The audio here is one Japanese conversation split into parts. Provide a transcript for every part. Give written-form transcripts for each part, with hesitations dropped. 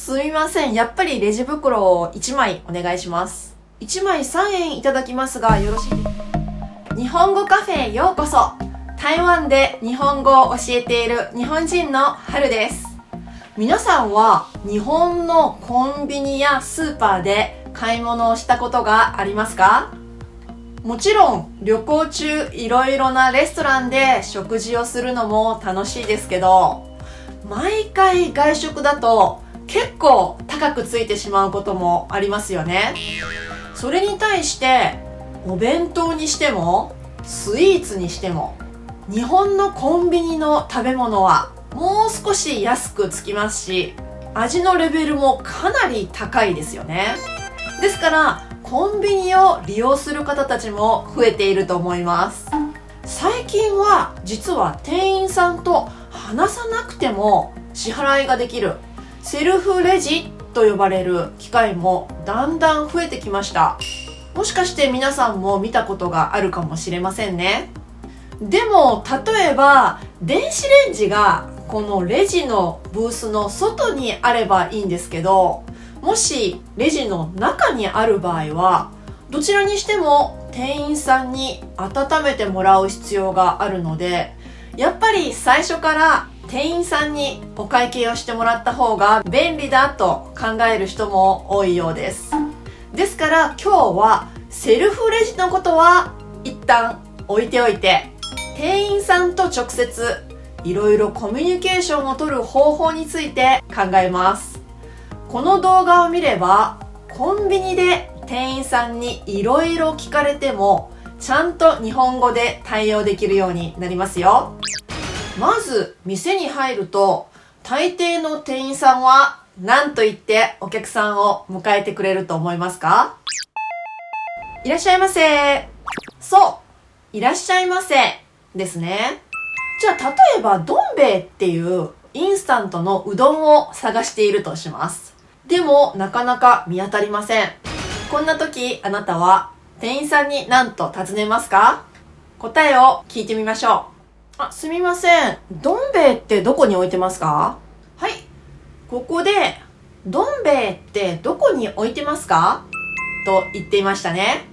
すみません。やっぱりレジ袋を1枚お願いします。1枚3円いただきますがよろしいですか？日本語カフェへようこそ。台湾で日本語を教えている日本人の春です。皆さんは日本のコンビニやスーパーで買い物をしたことがありますか？もちろん旅行中いろいろなレストランで食事をするのも楽しいですけど、毎回外食だと結構高くついてしまうこともありますよね。それに対してお弁当にしてもスイーツにしても日本のコンビニの食べ物はもう少し安くつきますし、味のレベルもかなり高いですよね。ですからコンビニを利用する方たちも増えていると思います。最近は実は店員さんと話さなくても支払いができるセルフレジと呼ばれる機械もだんだん増えてきました。もしかして皆さんも見たことがあるかもしれませんね。でも例えば電子レンジがこのレジのブースの外にあればいいんですけど、もしレジの中にある場合はどちらにしても店員さんに温めてもらう必要があるので、やっぱり最初から店員さんにお会計をしてもらった方が便利だと考える人も多いようです。ですから今日はセルフレジのことは一旦置いておいて、店員さんと直接いろいろコミュニケーションを取る方法について考えます。この動画を見ればコンビニで店員さんにいろいろ聞かれてもちゃんと日本語で対応できるようになりますよ。まず店に入ると大抵の店員さんは何と言ってお客さんを迎えてくれると思いますか？いらっしゃいませ。そう、いらっしゃいませですね。じゃあ例えばどん兵衛っていうインスタントのうどんを探しているとします。でもなかなか見当たりません。こんな時あなたは店員さんに何と尋ねますか？答えを聞いてみましょう。すみません。どん兵衛ってどこに置いてますか？はい。ここで、どん兵衛ってどこに置いてますか？と言っていましたね。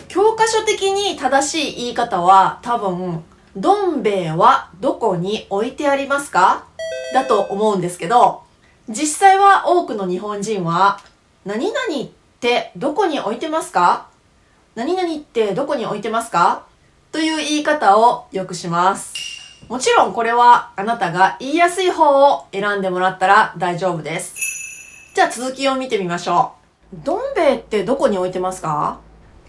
教科書的に正しい言い方は多分、どん兵衛はどこに置いてありますか？だと思うんですけど、実際は多くの日本人は、何々ってどこに置いてますか？何々ってどこに置いてますか？という言い方をよくします。もちろんこれはあなたが言いやすい方を選んでもらったら大丈夫です。じゃあ続きを見てみましょう。どん兵衛ってどこに置いてますか？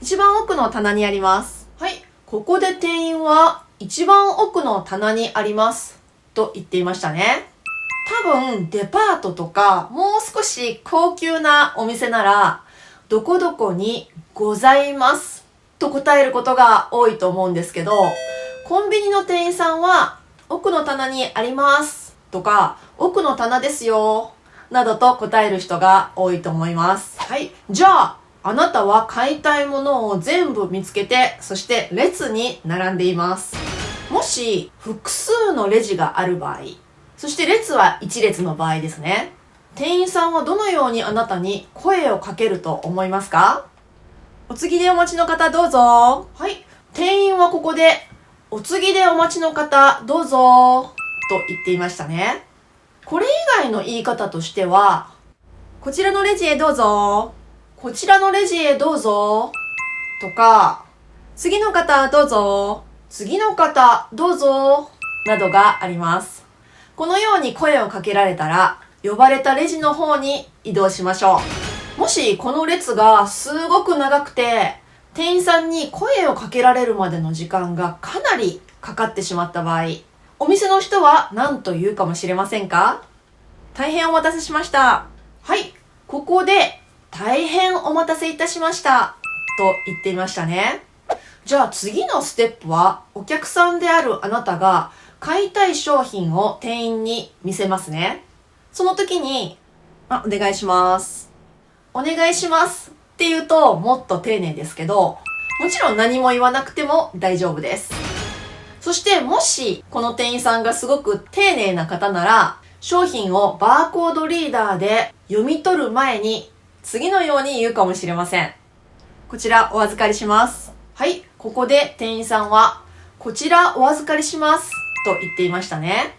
一番奥の棚にあります。はい。ここで店員は一番奥の棚にありますと言っていましたね。多分デパートとかもう少し高級なお店ならどこどこにございますと答えることが多いと思うんですけど、コンビニの店員さんは奥の棚にありますとか奥の棚ですよなどと答える人が多いと思います。はい。じゃああなたは買いたいものを全部見つけて、そして列に並んでいます。もし複数のレジがある場合、そして列は1列の場合ですね。店員さんはどのようにあなたに声をかけると思いますか？お次でお待ちの方どうぞ。はい。店員はここで、お次でお待ちの方どうぞと言っていましたね。これ以外の言い方としては、こちらのレジへどうぞ。こちらのレジへどうぞ。とか、次の方どうぞ。次の方どうぞ。などがあります。このように声をかけられたら、呼ばれたレジの方に移動しましょう。もしこの列がすごく長くて、店員さんに声をかけられるまでの時間がかなりかかってしまった場合、お店の人は何と言うかもしれませんか？大変お待たせしました。はい、ここで大変お待たせいたしましたと言っていましたね。じゃあ次のステップはお客さんであるあなたが買いたい商品を店員に見せますね。その時に、お願いします。お願いしますって言うともっと丁寧ですけど、もちろん何も言わなくても大丈夫です。そしてもしこの店員さんがすごく丁寧な方なら、商品をバーコードリーダーで読み取る前に次のように言うかもしれません。こちらお預かりします。はい、ここで店員さんはこちらお預かりしますと言っていましたね。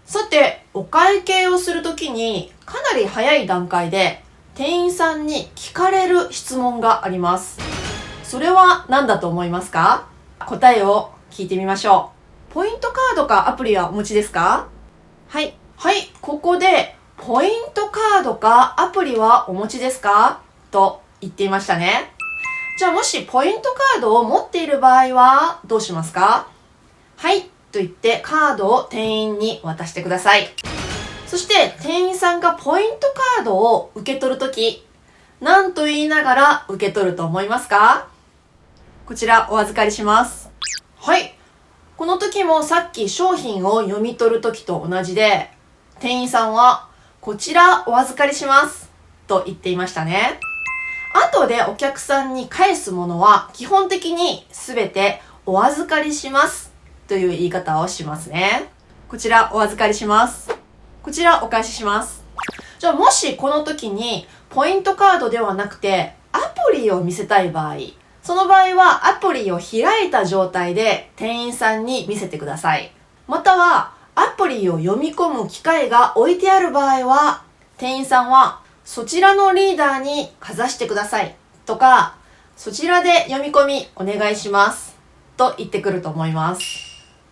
さて、お会計をするときにかなり早い段階で店員さんに聞かれる質問があります。それは何だと思いますか？答えを聞いてみましょう。ポイントカードかアプリはお持ちですか？はい。はい。ここで、ポイントカードかアプリはお持ちですか？と言っていましたね。じゃあもしポイントカードを持っている場合はどうしますか？はい。と言ってカードを店員に渡してください。そして店員さんがポイントカードを受け取るとき、何と言いながら受け取ると思いますか？こちらお預かりします。はい。この時もさっき商品を読み取る時と同じで、店員さんはこちらお預かりしますと言っていましたね。後でお客さんに返すものは基本的にすべてお預かりしますという言い方をしますね。こちらお預かりします。こちらお返しします。じゃあもしこの時にポイントカードではなくてアプリを見せたい場合、その場合はアプリを開いた状態で店員さんに見せてください。またはアプリを読み込む機械が置いてある場合は店員さんはそちらのリーダーにかざしてくださいとか、そちらで読み込みお願いしますと言ってくると思います。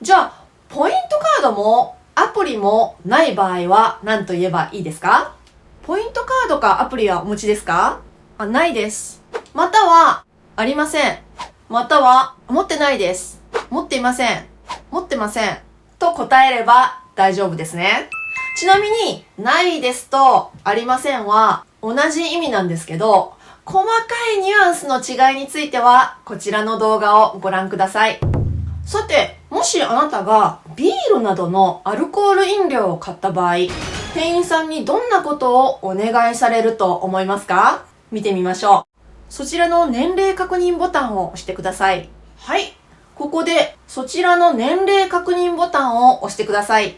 じゃあポイントカードもアプリもない場合は何と言えばいいですか？ポイントカードかアプリはお持ちですか？ないです。またはありません。または、持ってないです。持っていません。持ってません。と答えれば大丈夫ですね。ちなみに、ないですとありませんは同じ意味なんですけど、細かいニュアンスの違いについてはこちらの動画をご覧ください。さて、もしあなたがビールなどのアルコール飲料を買った場合、店員さんにどんなことをお願いされると思いますか？見てみましょう。そちらの年齢確認ボタンを押してください。はい。ここで、そちらの年齢確認ボタンを押してください。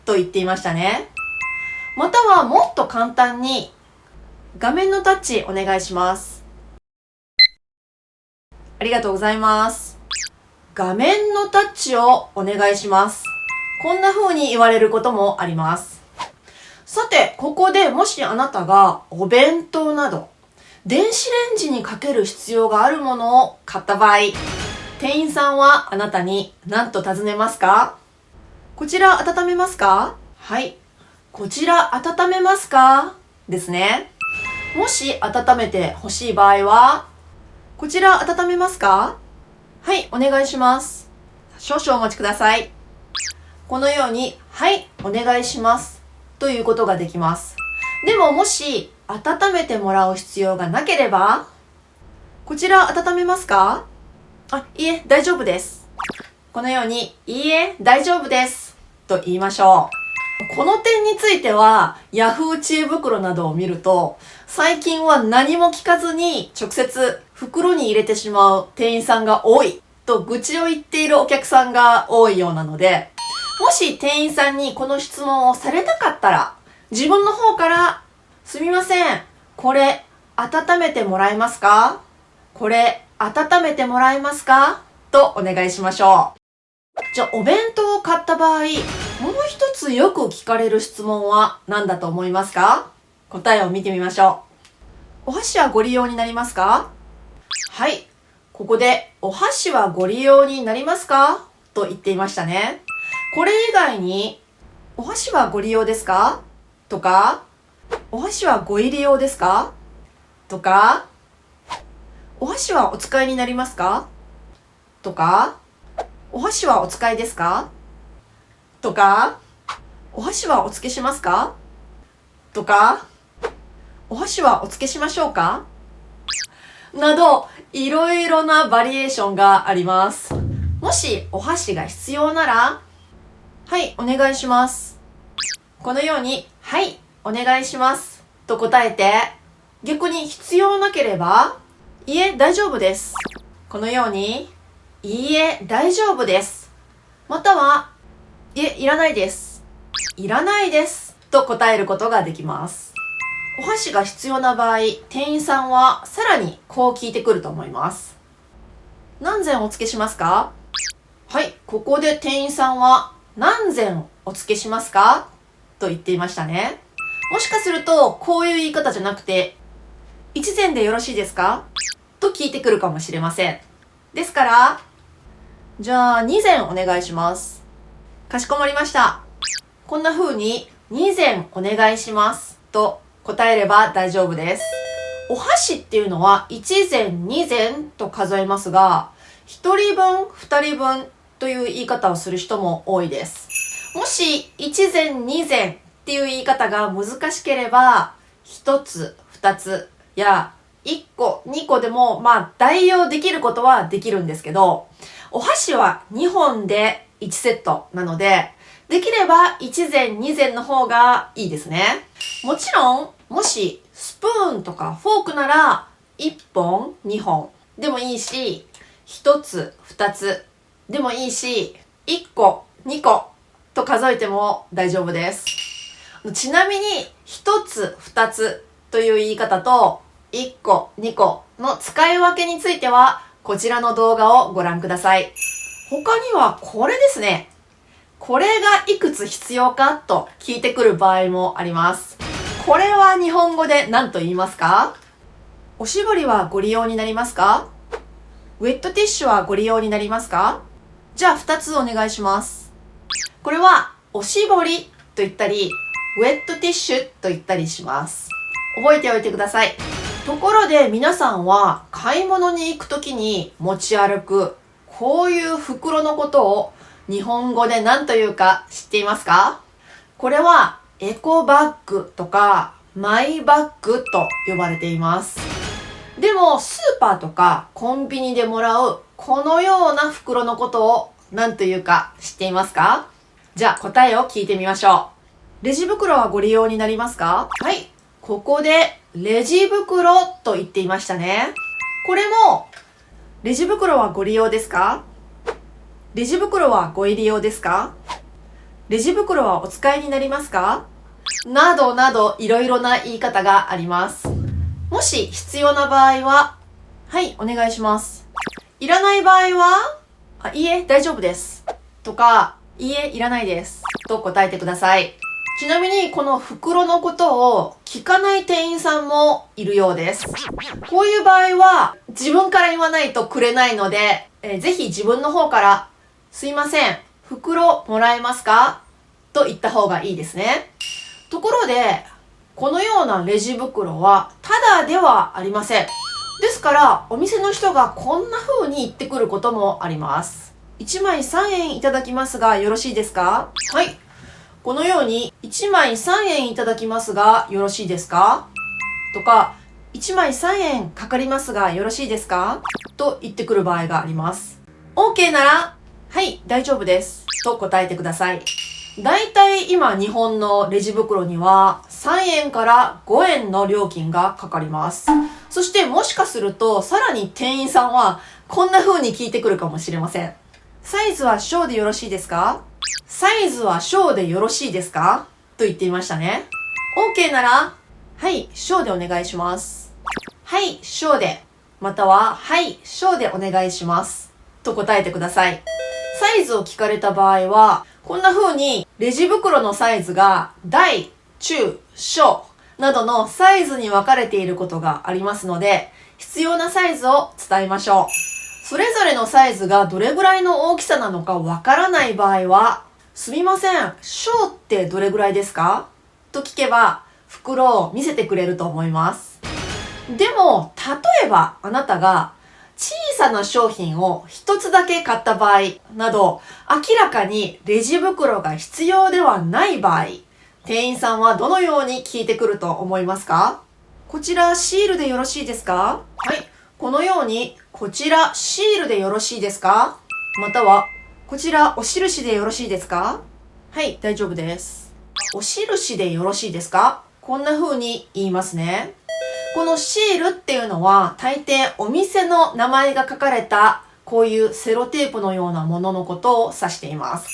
と言っていましたね。またはもっと簡単に、画面のタッチお願いします。ありがとうございます。画面のタッチをお願いします。こんな風に言われることもあります。さて、ここでもしあなたがお弁当など、電子レンジにかける必要があるものを買った場合、店員さんはあなたに何と尋ねますか？こちら温めますか？はい。こちら温めますか？ですね。もし温めてほしい場合は、こちら温めますか？はい、お願いします。少々お待ちください。このように、はい、お願いします。ということができます。でももし、温めてもらう必要がなければ、こちら温めますか？いいえ、大丈夫です。このように、いいえ、大丈夫です。と言いましょう。この点については、Yahoo! 知恵袋などを見ると、最近は何も聞かずに直接袋に入れてしまう店員さんが多いと愚痴を言っているお客さんが多いようなので、もし店員さんにこの質問をされたかったら、自分の方からすみません。これ、温めてもらえますか？これ、温めてもらえますか？とお願いしましょう。じゃあ、お弁当を買った場合、もう一つよく聞かれる質問は何だと思いますか？答えを見てみましょう。お箸はご利用になりますか？はい。ここで、お箸はご利用になりますか？と言っていましたね。これ以外に、お箸はご利用ですか？とか、お箸はご入り用ですか？とか、お箸はお使いになりますか？とか、お箸はお使いですか？とか、お箸はお付けしますか？とか、お箸はお付けしましょうか？など、いろいろなバリエーションがあります。もしお箸が必要なら、はい、お願いします。このように、はい、お願いします。と答えて、逆に必要なければ、いいえ、大丈夫です。このように、いいえ、大丈夫です。または、いえ、いらないです。いらないです。と答えることができます。お箸が必要な場合、店員さんはさらにこう聞いてくると思います。何膳お付けしますか？はい、ここで店員さんは何膳お付けしますかと言っていましたね。もしかするとこういう言い方じゃなくて、1膳でよろしいですかと聞いてくるかもしれません。ですから、じゃあ2膳お願いします。かしこまりました。こんな風に2膳お願いしますと答えれば大丈夫です。お箸っていうのは1膳2膳と数えますが、1人分2人分という言い方をする人も多いです。もし1膳2膳っていう言い方が難しければ、1つ2つや1個2個でも代用できることはできるんですけど、お箸は2本で1セットなので、できれば1膳2膳の方がいいですね。もちろん、もしスプーンとかフォークなら1本2本でもいいし、1つ2つでもいいし、1個2個と数えても大丈夫です。ちなみに1つ2つという言い方と1個2個の使い分けについてはこちらの動画をご覧ください。他にはこれですね。これがいくつ必要かと聞いてくる場合もあります。これは日本語で何と言いますか？おしぼりはご利用になりますか？ウェットティッシュはご利用になりますか？じゃあ2つお願いします。これはおしぼりと言ったり、ウェットティッシュと言ったりします。覚えておいてください。ところで皆さんは買い物に行くときに持ち歩くこういう袋のことを日本語で何というか知っていますか？これはエコバッグとかマイバッグと呼ばれています。でもスーパーとかコンビニでもらうこのような袋のことを何というか知っていますか？じゃあ答えを聞いてみましょう。レジ袋はご利用になりますか？はい。ここでレジ袋と言っていましたね。これもレジ袋はご利用ですか？レジ袋はご利用ですか？レジ袋はお使いになりますか？などなどいろいろな言い方があります。もし必要な場合は、はい、お願いします。いらない場合は、いいえ、大丈夫です。とか、いいえ、いらないです。と答えてください。ちなみにこの袋のことを聞かない店員さんもいるようです。こういう場合は自分から言わないとくれないので、ぜひ自分の方からすいません、袋もらえますかと言った方がいいですね。ところで、このようなレジ袋はタダではありません。ですから、お店の人がこんな風に言ってくることもあります。1枚3円いただきますがよろしいですか？はい。このように1枚3円いただきますがよろしいですか？とか、1枚3円かかりますがよろしいですか？と言ってくる場合があります。OK なら、はい、大丈夫です。と答えてください。だいたい今日本のレジ袋には3円から5円の料金がかかります。そしてもしかするとさらに店員さんはこんな風に聞いてくるかもしれません。サイズは小でよろしいですか？サイズは小でよろしいですか？と言っていましたね。OK なら、はい、小でお願いします。はい、小で。または、はい、小でお願いします。と答えてください。サイズを聞かれた場合は、こんな風にレジ袋のサイズが大、中、小などのサイズに分かれていることがありますので、必要なサイズを伝えましょう。それぞれのサイズがどれぐらいの大きさなのかわからない場合は、すみません、小ってどれぐらいですか？と聞けば、袋を見せてくれると思います。でも、例えばあなたが小さな商品を一つだけ買った場合など、明らかにレジ袋が必要ではない場合、店員さんはどのように聞いてくると思いますか？こちらシールでよろしいですか？はい。このように、こちらシールでよろしいですか？または、こちらお印でよろしいですか？はい、大丈夫です。お印でよろしいですか？こんな風に言いますね。このシールっていうのは大抵お店の名前が書かれたこういうセロテープのようなもののことを指しています。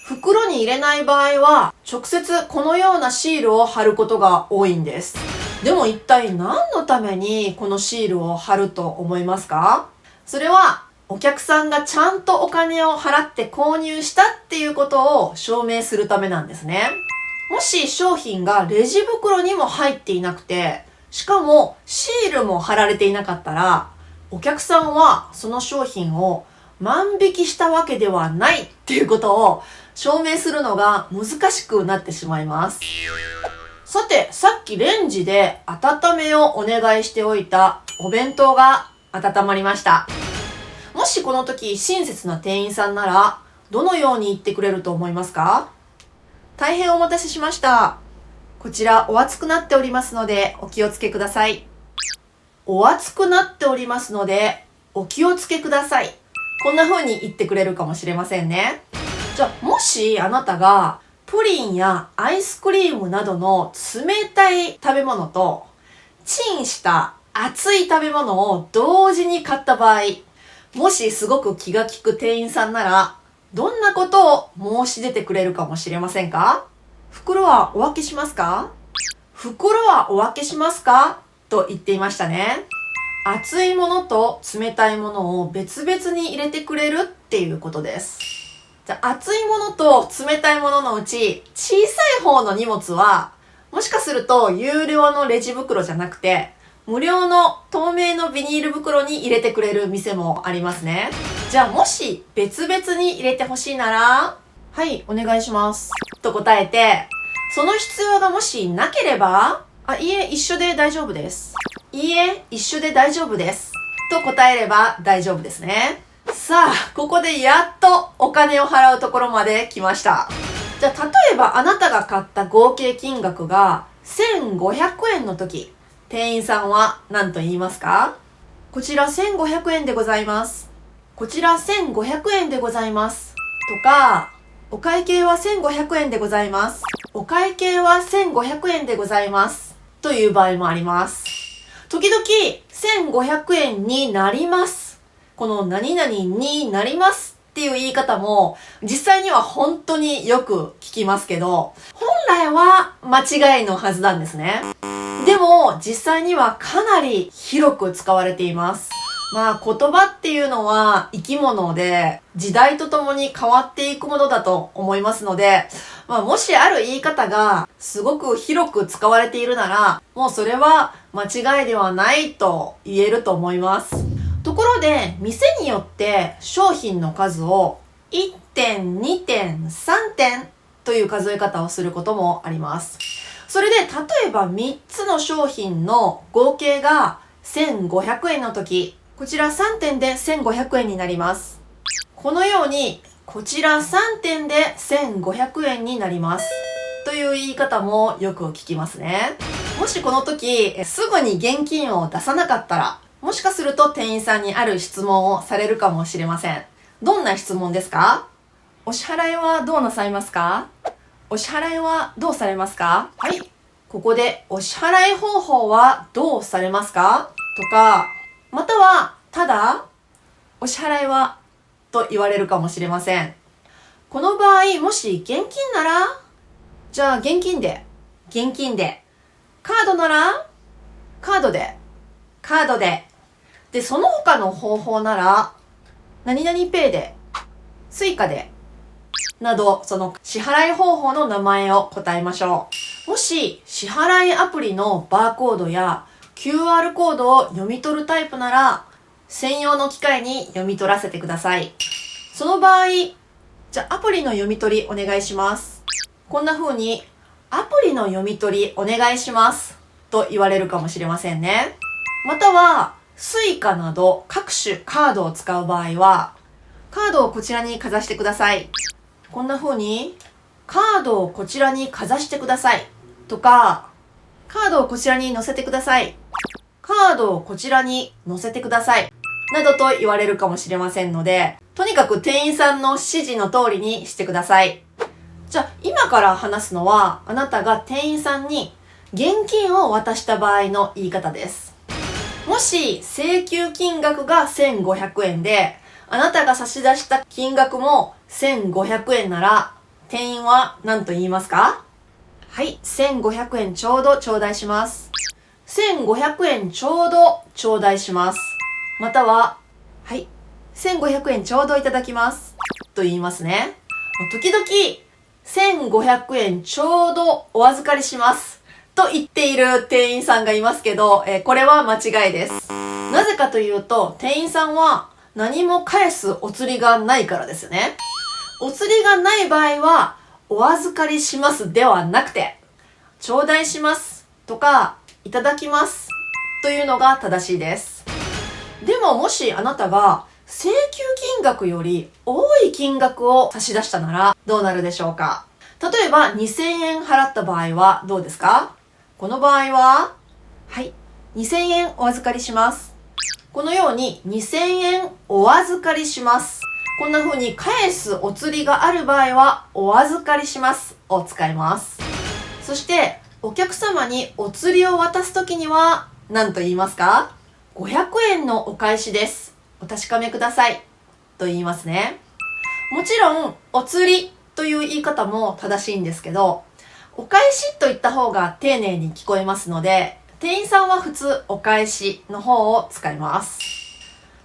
袋に入れない場合は、直接このようなシールを貼ることが多いんです。でも一体何のためにこのシールを貼ると思いますか？それは、お客さんがちゃんとお金を払って購入したっていうことを証明するためなんですね。もし商品がレジ袋にも入っていなくて、しかもシールも貼られていなかったら、お客さんはその商品を万引きしたわけではないっていうことを証明するのが難しくなってしまいます。さて、さっきレンジで温めをお願いしておいたお弁当が温まりました。もしこの時親切な店員さんなら、どのように言ってくれると思いますか？大変お待たせしました。こちらお熱くなっておりますのでお気をつけください。お熱くなっておりますのでお気をつけください。こんな風に言ってくれるかもしれませんね。じゃあもしあなたがプリンやアイスクリームなどの冷たい食べ物とチンした熱い食べ物を同時に買った場合、もしすごく気が利く店員さんなら、どんなことを申し出てくれるかもしれませんか？袋はお分けしますか？袋はお分けしますか？と言っていましたね。熱いものと冷たいものを別々に入れてくれるっていうことです。じゃあ熱いものと冷たいもののうち小さい方の荷物は、もしかすると有料のレジ袋じゃなくて、無料の透明のビニール袋に入れてくれる店もありますね。じゃあもし別々に入れてほしいなら、はい、お願いします。と答えて、その必要がもしなければ、いいえ、一緒で大丈夫です。いいえ、一緒で大丈夫です。と答えれば大丈夫ですね。さあ、ここでやっとお金を払うところまで来ました。じゃあ例えばあなたが買った合計金額が1500円の時、店員さんは何と言いますか？こちら1500円でございます。こちら1500円でございます。とか、お会計は1500円でございます。お会計は1500円でございます。という場合もあります。時々1500円になります。この何々になりますっていう言い方も実際には本当によく聞きますけど、本来は間違いのはずなんですね。でも実際にはかなり広く使われています。言葉っていうのは生き物で時代とともに変わっていくものだと思いますので、もしある言い方がすごく広く使われているなら、もうそれは間違いではないと言えると思います。ところで、店によって商品の数を1点、2点、3点という数え方をすることもあります。それで、例えば3つの商品の合計が1500円の時、こちら3点で1500円になります。このように、こちら3点で1500円になります。という言い方もよく聞きますね。もしこの時、すぐに現金を出さなかったら、もしかすると店員さんにある質問をされるかもしれません。どんな質問ですか？お支払いはどうなさいますか？お支払いはどうされますか？はい。ここでお支払い方法はどうされますか？とか、または、ただ、お支払いはと言われるかもしれません。この場合、もし現金なら、じゃあ現金で。カードなら、カードで。で、その他の方法なら、何々ペイで、スイカで、など、その支払い方法の名前を答えましょう。もし、支払いアプリのバーコードや QR コードを読み取るタイプなら、専用の機械に読み取らせてください。その場合、じゃあアプリの読み取りお願いします。こんな風に、アプリの読み取りお願いします。と言われるかもしれませんね。または、スイカなど各種カードを使う場合は、カードをこちらにかざしてください。こんな風に、カードをこちらにかざしてください。とか、カードをこちらに載せてください。カードをこちらに載せてください。などと言われるかもしれませんので、とにかく店員さんの指示の通りにしてください。じゃあ、今から話すのは、あなたが店員さんに現金を渡した場合の言い方です。もし、請求金額が1500円で、あなたが差し出した金額も1500円なら、店員は何と言いますか？はい、1500円ちょうど頂戴します。1500円ちょうど頂戴します。または、はい、1500円ちょうどいただきます。と言いますね。時々、1500円ちょうどお預かりします。と言っている店員さんがいますけど、これは間違いです。なぜかというと、店員さんは何も返すお釣りがないからですよね。お釣りがない場合は、お預かりしますではなくて、頂戴しますとか、いただきますというのが正しいです。でももしあなたが請求金額より多い金額を差し出したならどうなるでしょうか？例えば2000円払った場合はどうですか？この場合は、はい、2000円お預かりします。このように2000円お預かりします。こんな風に返すお釣りがある場合はお預かりしますを使います。そしてお客様にお釣りを渡すときには何と言いますか？500円のお返しです。お確かめください。と言いますね。もちろんお釣りという言い方も正しいんですけど、お返しと言った方が丁寧に聞こえますので、店員さんは普通お返しの方を使います。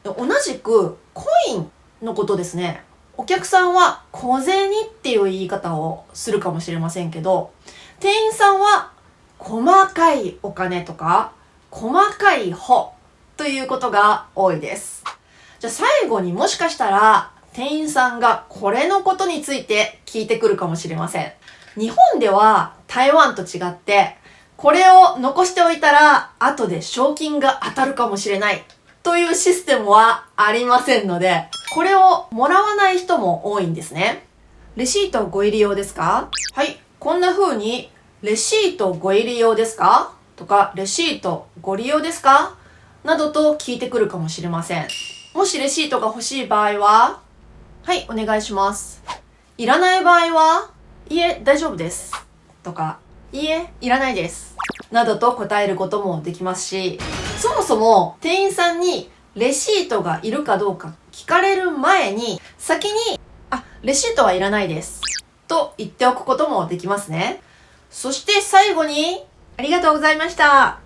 同じくコインのことですね。お客さんは小銭っていう言い方をするかもしれませんけど、店員さんは細かいお金とか細かい方ということが多いです。じゃあ最後にもしかしたら店員さんがこれのことについて聞いてくるかもしれません。日本では台湾と違ってこれを残しておいたら後で賞金が当たるかもしれないというシステムはありませんので、これをもらわない人も多いんですね。レシートご入り用ですか？はい、こんな風にレシートご入り用ですか？とかレシートご利用ですか？などと聞いてくるかもしれません。もしレシートが欲しい場合は、はい、お願いします。いらない場合は、いいえ、大丈夫です。とか、いいえ、いらないです。などと答えることもできますし、そもそも店員さんにレシートがいるかどうか聞かれる前に、先に、レシートはいらないです。と言っておくこともできますね。そして最後に、ありがとうございました。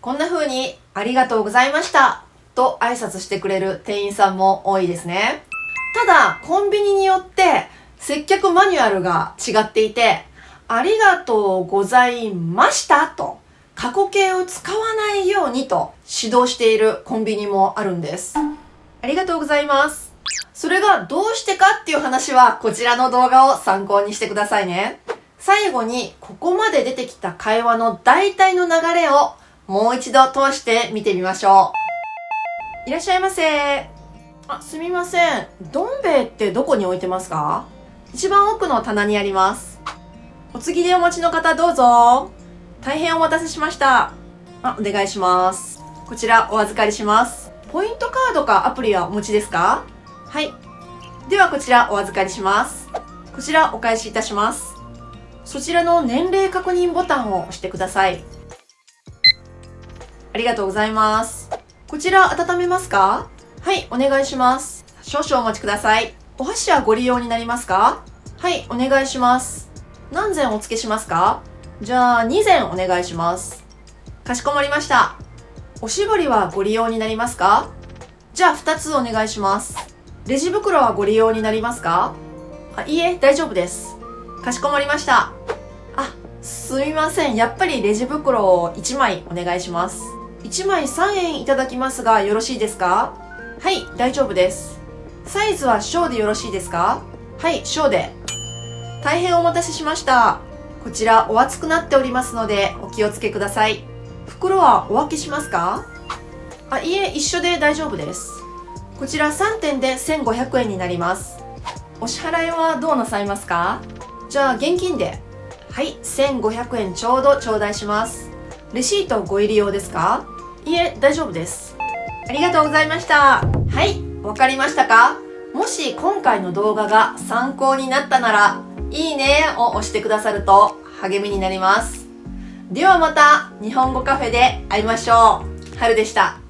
こんな風に、ありがとうございました。と挨拶してくれる店員さんも多いですね。ただ、コンビニによって接客マニュアルが違っていて、ありがとうございましたと過去形を使わないようにと指導しているコンビニもあるんです。ありがとうございます。それがどうしてかっていう話はこちらの動画を参考にしてくださいね。最後にここまで出てきた会話の大体の流れをもう一度通して見てみましょう。いらっしゃいませ。すみません。どん兵衛ってどこに置いてますか？一番奥の棚にあります。お次でお待ちの方どうぞ。大変お待たせしました。お願いします。こちらお預かりします。ポイントカードかアプリはお持ちですか？はい。ではこちらお預かりします。こちらお返しいたします。そちらの年齢確認ボタンを押してください。ありがとうございます。こちら温めますか？はい、お願いします。少々お待ちください。お箸はご利用になりますか？はい、お願いします。何膳お付けしますか？じゃあ2膳お願いします。かしこまりました。おしぼりはご利用になりますか？じゃあ2つお願いします。レジ袋はご利用になりますか？いいえ、大丈夫です。かしこまりました。すみません。やっぱりレジ袋を1枚お願いします。1枚3円いただきますがよろしいですか？はい、大丈夫です。サイズは小でよろしいですか？はい、小で。大変お待たせしました。こちらお熱くなっておりますのでお気をつけください。袋はお分けしますか？いいえ、一緒で大丈夫です。こちら3点で1500円になります。お支払いはどうなさいますか？じゃあ現金で。はい、1500円ちょうど頂戴します。レシートご入り用ですか？いいえ、大丈夫です。ありがとうございました。はい、わかりましたか？もし今回の動画が参考になったなら、いいねを押してくださると励みになります。ではまた日本語カフェで会いましょう。はるでした。